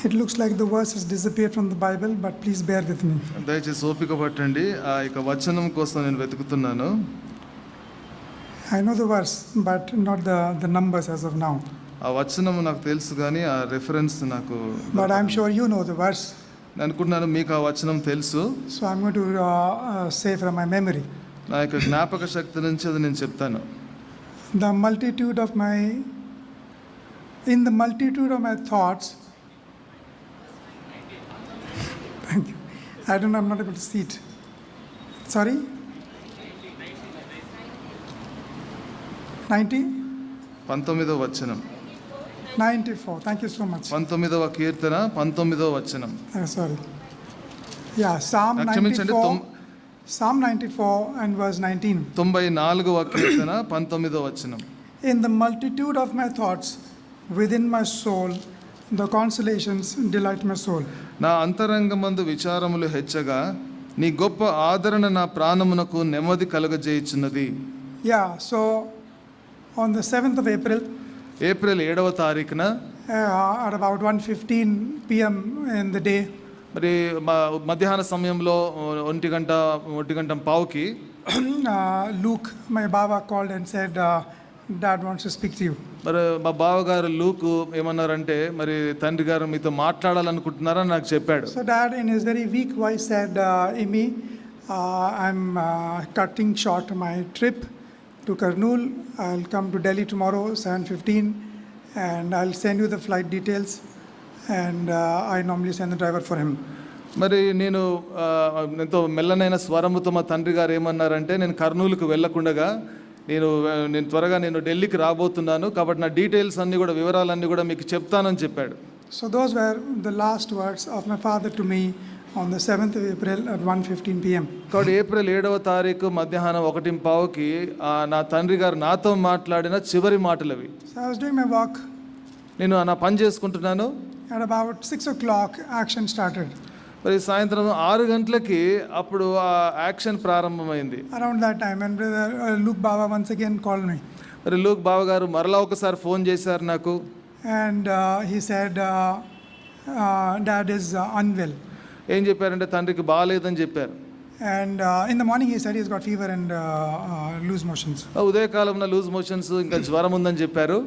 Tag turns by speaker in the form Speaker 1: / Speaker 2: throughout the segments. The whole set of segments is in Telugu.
Speaker 1: It looks like the verse has disappeared from the Bible, but please bear with me.
Speaker 2: దయచేసి ఓపిక పట్టండి. ఆ యొక్క వచనం కోసం నేను వెతుకుతున్నాను.
Speaker 1: I know the verse, but not the numbers as of now.
Speaker 2: ఆ వచనం నాకు తెలుసు కానీ ఆ రెఫరెన్స్ నాకు,
Speaker 1: But I'm sure you know the verse,
Speaker 2: నేను అనుకుంటున్నాను మీకు ఆ వచనం తెలుసు.
Speaker 1: so I'm going to say from my memory.
Speaker 2: నా యొక్క జ్ఞాపక శక్తి నుంచి అది నేను చెప్తాను.
Speaker 1: In the multitude of my thoughts, thank you. I don't know, I'm not able to see it. Sorry?
Speaker 2: 19వ వచనం.
Speaker 1: 94. Thank you so much.
Speaker 2: 19వ కీర్తన 19వ వచనం.
Speaker 1: Sorry. Yeah, Psalm 94. Psalm 94 and verse 19.
Speaker 2: 94వ కీర్తన 19వ వచనం.
Speaker 1: In the multitude of my thoughts within my soul, the consolations delight my soul.
Speaker 2: నా అంతరంగమందు విచారములు హెచ్చగా నీ గొప్ప ఆదరణ నా ప్రాణమునకు నెమ్మది కలుగజేయుచున్నది.
Speaker 1: Yeah, so on the 7th of April,
Speaker 2: April 7వ తారీఖున
Speaker 1: at about 1:15 p.m. in the day,
Speaker 2: మరి మధ్యాహ్న సమయంలో 1:15
Speaker 1: Luke, my Baba, called and said, Dad wants to speak to you.
Speaker 2: మరి మా బావగారు లూకు ఏమన్నారంటే, మరి తండ్రి గారు మీతో మాట్లాడాలనుకుంటున్నారని నాకు చెప్పాడు.
Speaker 1: So Dad in his very weak voice said, Amy, I'm cutting short my trip to Kurnool. I'll come to Delhi tomorrow 7:15 and I'll send you the flight details, and I normally send the driver for him.
Speaker 2: మరి నేను ఎంతో మెల్లనైన స్వరముతో మా తండ్రి గారు ఏమన్నారంటే, నేను కర్నూలుకు వెళ్ళకుండగా నేను త్వరగా ఢిల్లీకి రాబోతున్నాను, కాబట్టి నా డీటెయిల్స్ అన్నీ కూడా, వివరాలన్నీ కూడా మీకు చెప్తానని చెప్పాడు.
Speaker 1: So those were the last words of my father to me on the 7th of April at 1:15 p.m.
Speaker 2: కాబట్టి ఏప్రిల్ 7వ తారీఖు మధ్యాహ్నం 1:15కి నా తండ్రి గారు నాతో మాట్లాడిన చివరి మాటలు అవి.
Speaker 1: So I was doing my work.
Speaker 2: నేను నా పని చేసుకుంటున్నాను.
Speaker 1: At about 6 o'clock, action started.
Speaker 2: మరి సాయంత్రం 6 గంటలకి అప్పుడు ఆ యాక్షన్ ప్రారంభమైంది.
Speaker 1: Around that time, and brother Luke Baba once again called me.
Speaker 2: మరి లూక్ బావ గారు మరలా ఒకసారి ఫోన్ చేశారు నాకు.
Speaker 1: And he said, Dad is unwell.
Speaker 2: ఏం చెప్పారంటే, తండ్రికి బాగాలేదని చెప్పారు.
Speaker 1: And in the morning he said he's got fever and loose motions.
Speaker 2: ఉదయకాలంలో లూజ్ మోషన్స్, ఇంకా జ్వరం ఉందని చెప్పారు.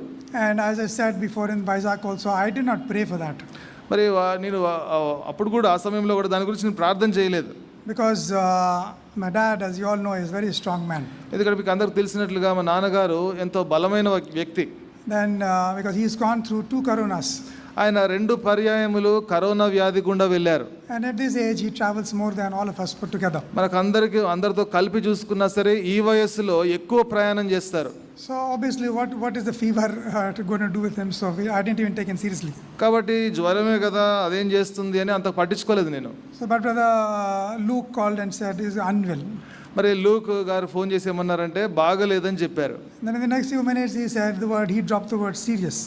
Speaker 1: And as I said before in Vizag also, I did not pray for that.
Speaker 2: మరి నేను అప్పుడు కూడా, ఆ సమయంలో కూడా దాని గురించి నేను ప్రార్థన చేయలేదు.
Speaker 1: Because my dad, as you all know, is a very strong man.
Speaker 2: ఎందుకంటే మీకు అందరికి తెలిసినట్లుగా మా నాన్నగారు ఎంతో బలమైన వ్యక్తి.
Speaker 1: Then because he's gone through 2 coronas.
Speaker 2: ఆయన 2 పర్యాయములు కరోనా వ్యాధి గుండా వెళ్ళారు.
Speaker 1: And at this age he travels more than all of us put together.
Speaker 2: మనకు అందరితో కలిపి చూసుకున్నా సరే ఈ వయస్సులో ఎక్కువ ప్రయాణం చేస్తారు.
Speaker 1: So obviously what is the fever going to do with him? So I didn't even take him seriously.
Speaker 2: కాబట్టి జ్వరమే కదా, అదేం చేస్తుంది అని అంత పట్టించుకోలేదు నేను.
Speaker 1: So but brother Luke called and said he's unwell.
Speaker 2: మరి లూక్ గారు ఫోన్ చేసి ఏమన్నారంటే, బాగలేదని చెప్పారు.
Speaker 1: Then in the next few minutes he dropped the word serious.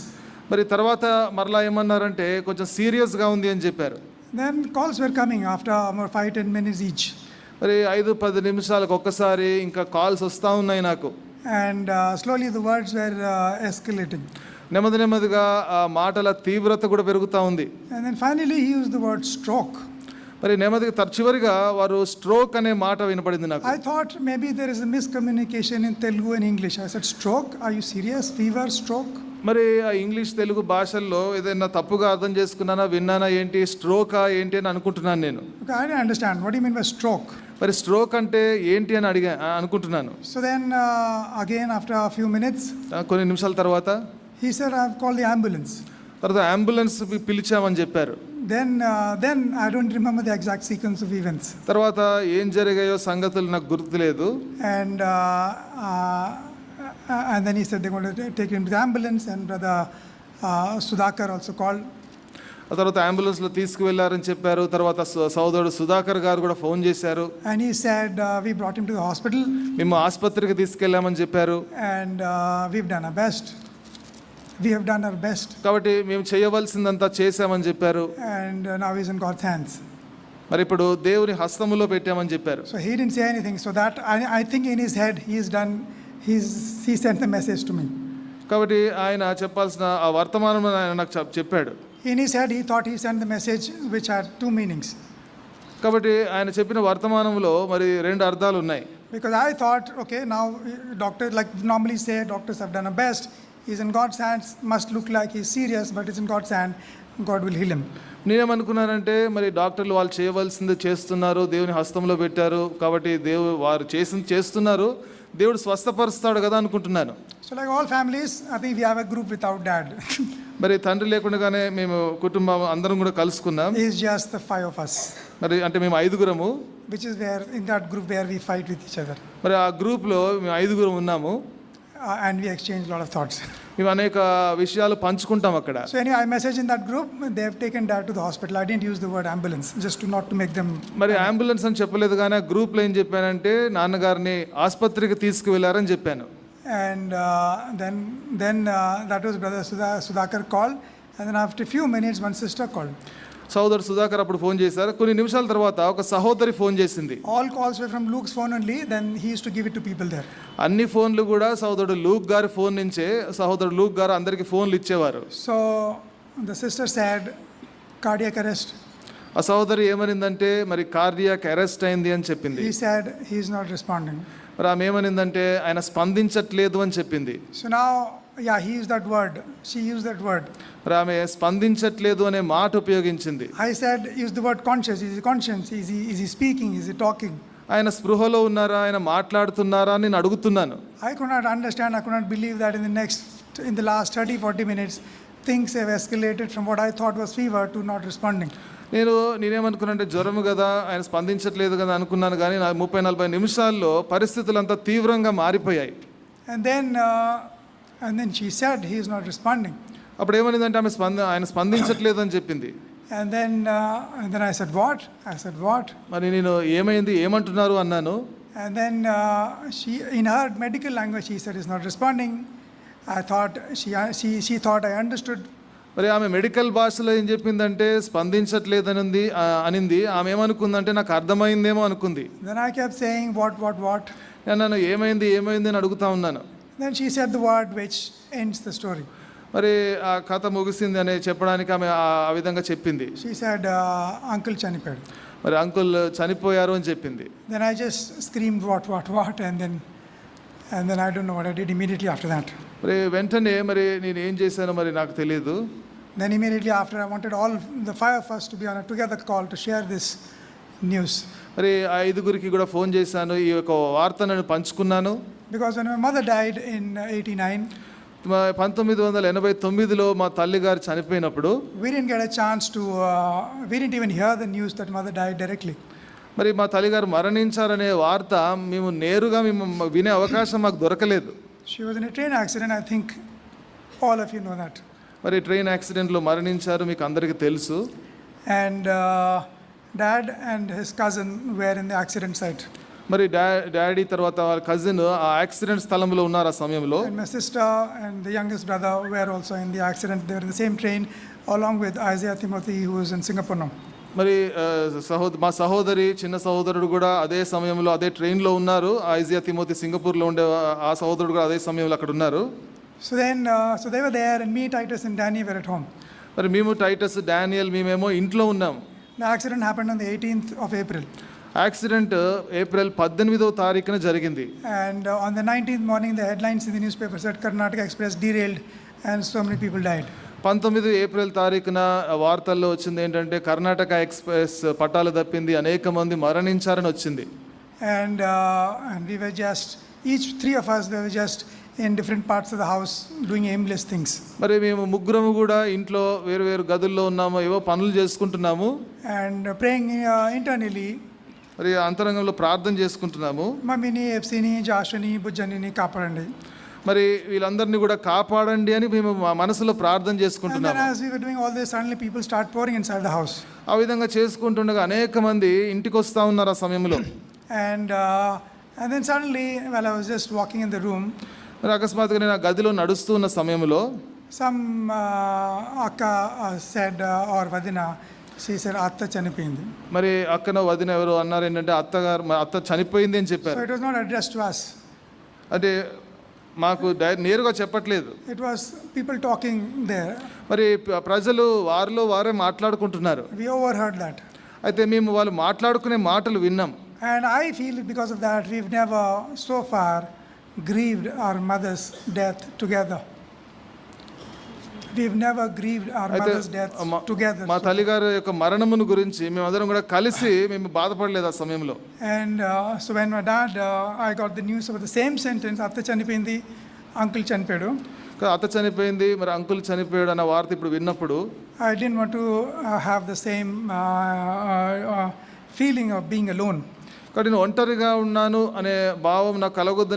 Speaker 2: మరి తర్వాత మరలా ఏమన్నారంటే, కొంచెం సీరియస్గా ఉంది అని చెప్పారు.
Speaker 1: Then calls were coming after 5-10 minutes each.
Speaker 2: మరి 5-10 నిమిషాలకు ఒక్కసారి ఇంకా కాల్స్ వస్తూ ఉన్నాయి నాకు.
Speaker 1: And slowly the words were escalating.
Speaker 2: నెమ్మదిగా ఆ మాటల తీవ్రత కూడా పెరుగుతూ ఉంది.
Speaker 1: And then finally he used the word stroke.
Speaker 2: మరి నెమ్మదిగా చివరిగా వారు స్ట్రోక్ అనే మాట వినపడింది నాకు.
Speaker 1: I thought maybe there is a miscommunication in Telugu and English. I said, stroke? Are you serious? Fever, stroke?
Speaker 2: మరి ఆ ఇంగ్లీష్ తెలుగు భాషల్లో ఏదైనా తప్పుగా అర్థం చేసుకున్నానా, విన్నానా, ఏంటి స్ట్రోకా ఏంటి అని అనుకుంటున్నాను నేను.
Speaker 1: Okay, I didn't understand. What do you mean by stroke?
Speaker 2: మరి స్ట్రోక్ అంటే ఏంటి అని అనుకుంటున్నాను.
Speaker 1: So then again after a few minutes,
Speaker 2: కొన్ని నిమిషాల తర్వాత
Speaker 1: he said, I've called the ambulance.
Speaker 2: తర్వాత అంబులెన్స్ పిలిచామని చెప్పారు.
Speaker 1: Then I don't remember the exact sequence of events.
Speaker 2: తర్వాత ఏం జరిగాయో సంగతులు నాకు గుర్తులేదు.
Speaker 1: And then he said they're going to take him to the ambulance, and brother Sudhakar also called.
Speaker 2: ఆ తర్వాత అంబులెన్స్లో తీసుకువెళ్ళారని చెప్పారు. తర్వాత సోదరుడు సుధాకర్ గారు కూడా ఫోన్ చేశారు.
Speaker 1: And he said we brought him to the hospital.
Speaker 2: మేము ఆసుపత్రికి తీసుకెళ్ళామని చెప్పారు.
Speaker 1: And we've done our best. We have done our best.
Speaker 2: కాబట్టి మేము చేయవలసిందంతా చేశామని చెప్పారు.
Speaker 1: And now he's in God's hands.
Speaker 2: మరి ఇప్పుడు దేవుని హస్తములో పెట్టామని చెప్పారు.
Speaker 1: So he didn't say anything. So that I think in his head he sent the message to me.
Speaker 2: కాబట్టి ఆయన చెప్పాల్సిన ఆ వర్తమానం ఆయన నాకు చెప్పాడు.
Speaker 1: He In his head, he thought he sent the message which had two meanings.
Speaker 2: కాబట్టి ఆయన చెప్పిన వర్తమానంలో మరి రెండు అర్థాలు ఉన్నాయి.
Speaker 1: Because I thought, okay, now doctor, like normally say, doctors have done a best. He's in God's hands, must look like he's serious, but it's in God's hand. God will heal him.
Speaker 2: నేనేమనుకున్నానంటే మరి డాక్టర్లు వాళ్ళు చేయవలసింది చేస్తున్నారు, దేవుని హస్తంలో పెట్టారు కాబట్టి వారు చేసింది చేస్తున్నారు, దేవుడు స్వస్థపరుస్తాడు కదా అనుకుంటున్నాను.
Speaker 1: So like all families, I think we have a group without dad.
Speaker 2: మరి తండ్రి లేకుండానే మేము కుటుంబం అందరం కూడా కలుసుకున్నాం.
Speaker 1: It's just the five of us.
Speaker 2: మరి అంటే మేము ఐదుగురము.
Speaker 1: Which is where, in that group where we fight with each other.
Speaker 2: మరి ఆ గ్రూప్లో మేము ఐదుగురం ఉన్నాము.
Speaker 1: And we exchange a lot of thoughts.
Speaker 2: మేము అనేక విషయాలు పంచుకుంటాం అక్కడ.
Speaker 1: So anyway, I messaged in that group, they have taken dad to the hospital. I didn't use the word ambulance, just to not to make them.
Speaker 2: మరి అంబులెన్స్ అని చెప్పలేదు కానీ ఆ గ్రూప్లో ఏం చెప్పానంటే నాన్నగారిని ఆసుపత్రికి తీసుకువెళ్ళారని చెప్పాను.
Speaker 1: And then that was brother Sudhakar called, and then after a few minutes one sister called.
Speaker 2: సోదరు సుధాకర్ అప్పుడు ఫోన్ చేశారు. కొన్ని నిమిషాల తర్వాత ఒక సహోదరి ఫోన్ చేసింది.
Speaker 1: All calls were from Luke's phone only. Then he used to give it to people there.
Speaker 2: అన్ని ఫోన్లు కూడా సహోదరుడు లూక్ గారి ఫోన్ నుంచే సహోదరుడు లూక్ గారు అందరికి ఫోన్లు ఇచ్చేవారు.
Speaker 1: So the sister said cardiac arrest.
Speaker 2: ఆ సహోదరి ఏమనిందంటే మరి కార్డియాక్ అరెస్ట్ అయింది అని చెప్పింది.
Speaker 1: He said he is not responding.
Speaker 2: మరి ఆమె ఏమనిందంటే ఆయన స్పందించట్లేదు అని చెప్పింది.
Speaker 1: So now, yeah, he used that word. She used that word.
Speaker 2: మరి ఆమె స్పందించట్లేదు అనే మాట ఉపయోగించింది.
Speaker 1: I said use the word conscious. Is he conscious? Is he speaking? Is he talking?
Speaker 2: ఆయన స్పృహలో ఉన్నారా, ఆయన మాట్లాడుతున్నారా అని నేను అడుగుతున్నాను.
Speaker 1: I could not understand. I could not believe that in the last 30-40 minutes things have escalated from what I thought was fever to not responding.
Speaker 2: నేనేమనుకున్నానంటే జ్వరము కదా, ఆయన స్పందించట్లేదు కదా అనుకున్నాను, కానీ 30-40 నిమిషాల్లో పరిస్థితులు అంతా తీవ్రంగా మారిపోయాయి.
Speaker 1: And then she said he is not responding.
Speaker 2: అప్పుడు ఏమనిందంటే ఆయన స్పందించట్లేదు అని చెప్పింది.
Speaker 1: And then I said what?
Speaker 2: మరి నేను ఏమైంది, ఏమంటున్నారు అన్నాను.
Speaker 1: And then she, in her medical language, she said is not responding. I thought she thought I understood.
Speaker 2: మరి ఆమె మెడికల్ భాషలో ఏం చెప్పిందంటే స్పందించట్లేదనింది అనింది. ఆమె ఏమనుకుందంటే నాకు అర్థమైందేమో అనుకుంది.
Speaker 1: Then I kept saying what?
Speaker 2: నన్ను ఏమైంది అని అడుగుతా ఉన్నాను.
Speaker 1: Then she said the word which ends the story.
Speaker 2: మరి ఆ కథ ముగిసింది అని చెప్పడానికి ఆమె ఆ విధంగా చెప్పింది.
Speaker 1: She said uncle చనిపోయాడు.
Speaker 2: మరి అంకుల్ చనిపోయారు అని చెప్పింది.
Speaker 1: Then I just screamed what and then I don't know what I did immediately after that.
Speaker 2: మరి వెంటనే మరి నేను ఏం చేశానో మరి నాకు తెలియదు.
Speaker 1: Then immediately after I wanted all the five of us to be on a together call to share this news.
Speaker 2: మరి ఆ ఐదుగురికి కూడా ఫోన్ చేశాను, ఈ యొక్క వార్తను పంచుకున్నాను.
Speaker 1: Because when my mother died in 89,
Speaker 2: 1989లో మా తల్లి గారు చనిపోయినప్పుడు
Speaker 1: we didn't get a chance to we didn't even hear the news that mother died directly.
Speaker 2: మరి మా తల్లి గారు మరణించారనే వార్త మేము నేరుగా వినే అవకాశం మాకు దొరకలేదు.
Speaker 1: She was in a train accident. I think all of you know that.
Speaker 2: మరి ట్రైన్ యాక్సిడెంట్లో మరణించారు, మీకు అందరికీ తెలుసు.
Speaker 1: And dad and his cousin were in the accident site.
Speaker 2: మరి డాడీ తర్వాత వాళ్ళ కజిన్ ఆ యాక్సిడెంట్ స్థలంలో ఉన్నారు ఆ సమయంలో.
Speaker 1: And my sister and the youngest brother were also in the accident. They were in the same train along with Isaiah Timothy, who is in Singapore now.
Speaker 2: మరి మా సహోదరి చిన్న సహోదరుడు కూడా అదే సమయంలో అదే ట్రైన్లో ఉన్నారు. ఐజియా తిమోతి సింగపూర్లో ఉండే ఆ సహోదరుడు కూడా అదే సమయంలో అక్కడ ఉన్నారు.
Speaker 1: So they were there, and me, Titus and Danny were at home.
Speaker 2: మరి మేము టైటస్, డానియల్ మేమేమో ఇంట్లో ఉన్నాం.
Speaker 1: The accident happened on the 18th of April.
Speaker 2: Accident April 18వ తారీఖున జరిగింది.
Speaker 1: And on the 19th morning, the headlines in the newspaper said Karnataka Express derailed and so many people died.
Speaker 2: 19 April తారీఖున వార్తల్లో వచ్చింది ఏంటంటే కర్ణాటక ఎక్స్ప్రెస్ పట్టాలు తప్పింది, అనేక మంది మరణించారని వచ్చింది.
Speaker 1: And we were just, three of us were just in different parts of the house doing aimless things.
Speaker 2: మరి మేము ముగ్గురము కూడా ఇంట్లో వేరు గదుల్లో ఉన్నాము, ఏవో పనులు చేసుకుంటున్నాము.
Speaker 1: And praying internally.
Speaker 2: మరి అంతరంగంలో ప్రార్థన చేసుకుంటున్నాము.
Speaker 1: మమ్మీని, ఎఫ్సీని, జాషుని, బుజ్జనిని కాపాడండి.
Speaker 2: మరి వీళ్ళందరినీ కూడా కాపాడండి అని మేము మా మనసులో ప్రార్థన చేసుకుంటున్నాము.
Speaker 1: And then as we were doing all this, suddenly people start pouring inside the house.
Speaker 2: ఆ విధంగా చేసుకుంటుండగా అనేక మంది ఇంటికి వస్తూ ఉన్నారు ఆ సమయంలో.
Speaker 1: And then suddenly, while I was just walking in the room,
Speaker 2: మరి అకస్మాత్తుగా నేను ఆ గదిలో నడుస్తూ ఉన్న సమయంలో
Speaker 1: some akka said or vadina, she said అత్త చనిపోయింది.
Speaker 2: మరి అక్కన వదిన ఎవరు అన్నారు ఏంటంటే అత్త చనిపోయింది అని చెప్పారు.
Speaker 1: So it was not addressed to us.
Speaker 2: అంటే మాకు నేరుగా చెప్పట్లేదు.
Speaker 1: It was people talking there.
Speaker 2: మరి ప్రజలు వారిలో వారే మాట్లాడుకుంటున్నారు.
Speaker 1: We overheard that.
Speaker 2: అయితే మేము వాళ్ళు మాట్లాడుకునే మాటలు విన్నాం.
Speaker 1: And I feel because of that, we've never so far grieved our mother's death together. We've never grieved our
Speaker 2: అయితే
Speaker 1: mother's death together.
Speaker 2: మా తల్లిగారి యొక్క మరణమును గురించి మేమందరం కూడా కలిసి మేము బాధపడలేదు ఆ సమయంలో.
Speaker 1: And so when my dad, I got the news about the same sentence, అత్త చనిపోయింది, అంకుల్ చనిపోయాడు.
Speaker 2: అత్త చనిపోయింది, మరి అంకుల్ చనిపోయాడు అన్న వార్త ఇప్పుడు విన్నప్పుడు
Speaker 1: I didn't want to have the same feeling of being alone.
Speaker 2: కాబట్టి నేను ఒంటరిగా ఉన్నాను అనే భావం నాకు కలగొద్దని